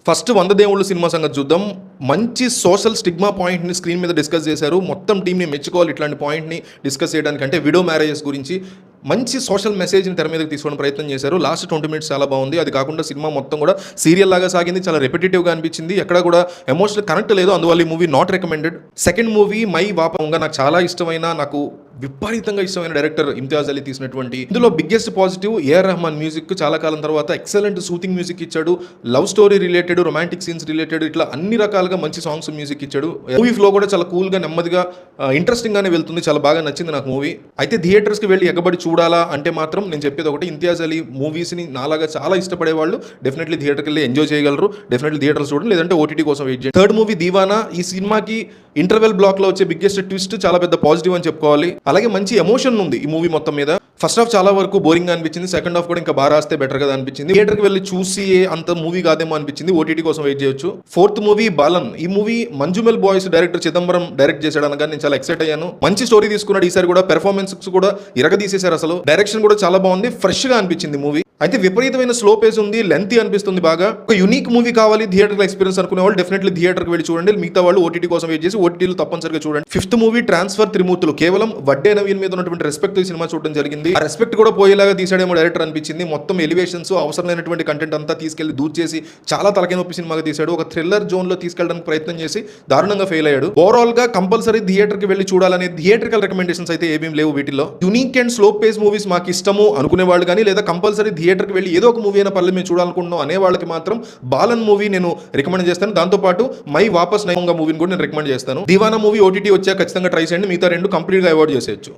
First 100 దేవుళ్ళు cinema సంగతి చూద్దాం. మంచి సోషల్ స్టిగ్మా పాయింట్‌ని స్క్రీన్ మీద డిస్కస్ చేశారు. మొత్తం టీమ్‌ని మెచ్చుకోవాలి ఇట్లాంటి పాయింట్‌ని డిస్కస్ చేయడానికి. అంటే విడో మ్యారేజెస్ గురించి మంచి సోషల్ మెసేజ్‌ని తెర మీదకి తీసుకోవడం ప్రయత్నం చేశారు. లాస్ట్ 20 మినిట్స్ చాలా బాగుంది. అది కాకుండా సినిమా మొత్తం కూడా సీరియల్ లాగా సాగింది. చాలా రెపిటేటివ్‌గా అనిపించింది. ఎక్కడ కూడా ఎమోషనల్ కనెక్ట్ లేదు. అందువల్ల ఈ movie not recommended. Second movie మై వాపంగా నాకు చాలా ఇష్టమైన, నాకు విపరీతంగా ఇష్టమైన డైరెక్టర్ ఇమ్తియాజ్ అలీ తీసినటువంటి, ఇందులో biggest positive AR Rahman music. చాలా కాలం తర్వాత ఎక్సలెంట్ సూతింగ్ మ్యూజిక్ ఇచ్చాడు. Love story related, romantic scenes related, ఇట్లా అన్ని రకాలుగా మంచి సాంగ్స్ మ్యూజిక్ ఇచ్చాడు. మూవీ ఫ్లో కూడా చాలా కూల్గా, నెమ్మదిగా, ఇంట్రెస్టింగ్ గానే వెళ్తుంది. చాలా బాగా నచ్చింది నాకు మూవీ. అయితే థియేటర్స్కి వెళ్ళి ఎగబడి చూడాలా అంటే మాత్రం నేను చెప్పేది ఒకటి, ఇమ్తియాజ్ అలీ మూవీస్ని నాలాగా చాలా ఇష్టపడే వాళ్ళు డెఫినెట్లీ థియేటర్కి వెళ్ళి ఎంజాయ్ చేయగలరు. డెఫినెట్లీ థియేటర్స్ చూడండి, లేదంటే ఓటీటీ కోసం వెయిట్ చేయండి. Third movie Deewana. ఈ సినిమాకి ఇంటర్వెల్ బ్లాక్లో వచ్చే బిగ్గెస్ట్ ట్విస్ట్ చాలా పెద్ద పాజిటివ్ అని చెప్పుకోవాలి. అలాగే మంచి ఎమోషన్ ఉంది ఈ మూవీ మొత్తం మీద. ఫస్ట్ హాఫ్ చాలా వరకు బోరింగ్ గా అనిపించింది. సెకండ్ హాఫ్ కూడా ఇంకా బాగా రాస్తే బెటర్ కదా అనిపించింది. థియేటర్కి వెళ్ళి చూసి అంత మూవీ కాదేమో అనిపించింది. ఓటీటీ కోసం వెయిట్ చేయొచ్చు. Fourth movie Balan. ఈ movie Manjummel boys director Chidambaram direct చేశాడు అనగా నేను చాలా ఎక్సైట్ అయ్యాను. మంచి స్టోరీ తీసుకున్నాడు ఈసారి కూడా. పెర్ఫార్మెన్స్ కూడా ఇరగదీసేశారు. అసలు డైరెక్షన్ కూడా చాలా బాగుంది. ఫ్రెష్ గా అనిపించింది మూవీ. అయితే విపరీతమైన స్లో పేస్ ఉంది, లెంతీ అనిపిస్తుంది బాగా. ఒక యూనిక్ మూవీ కావాలి థియేటర్ ఎక్స్పీరియన్స్ అనుకునే వాళ్ళు డెఫినెట్లీ థియేటర్కి వెళ్ళి చూడండి. మిగతా వాళ్ళు ఓటీటీ కోసం వెయిట్ చేసి ఓటీటీలో తప్పనిసరిగా చూడండి. ఫిఫ్త్ మూవీ ట్రాన్స్ఫర్ త్రిమూర్తులు. కేవలం వడ్డే నవీన్ మీద ఉన్నటువంటి రెస్పెక్ట్ ఈ సినిమా చూడడం జరిగింది. ఆ రెస్పెక్ట్ కూడా పోయేలాగా తీసాడేమో డైరెక్టర్ అనిపించింది. మొత్తం ఎలివేషన్స్, అవసరమైనటువంటి కంటెంట్ అంతా తీసుకెళ్లి దూర్ చేసి చాలా తలకే నొప్పి సినిమాగా తీశాడు. ఒక థ్రిల్లర్ జోన్ లో తీసుకెళ్ళడానికి ప్రయత్నం చేసి దారుణంగా ఫెయిల్ అయ్యాడు. ఓవరాల్ గా కంపల్సరీ థియేటర్కి వెళ్ళి చూడాలనే థియేటర్కల్ రికమెండేషన్స్ అయితే ఏమీ లేవు వీటిలో. Unique and slow pace movies మాకు ఇష్టము అనుకునే వాళ్ళు కానీ, లేదా కంపల్సరీ థియేటర్కి వెళ్ళి ఏదో ఒక మూవీ అయినా పర్లేదు మేము చూడాలనుకుంటున్నాం అనే వాళ్ళకి మాత్రం బాలన్ మూవీ నేను రికమెండ్ చేస్తాను. దాంతోపాటు మై వాపస్ నైంగా మూవీని కూడా నేను రికమెండ్ చేస్తాను. దీవానా మూవీ ఓటీటీ వచ్చా ఖచ్చితంగా ట్రై చేయండి. మిగతా రెండు కంప్లీట్గా అవాయిడ్ చేసేయచ్చు.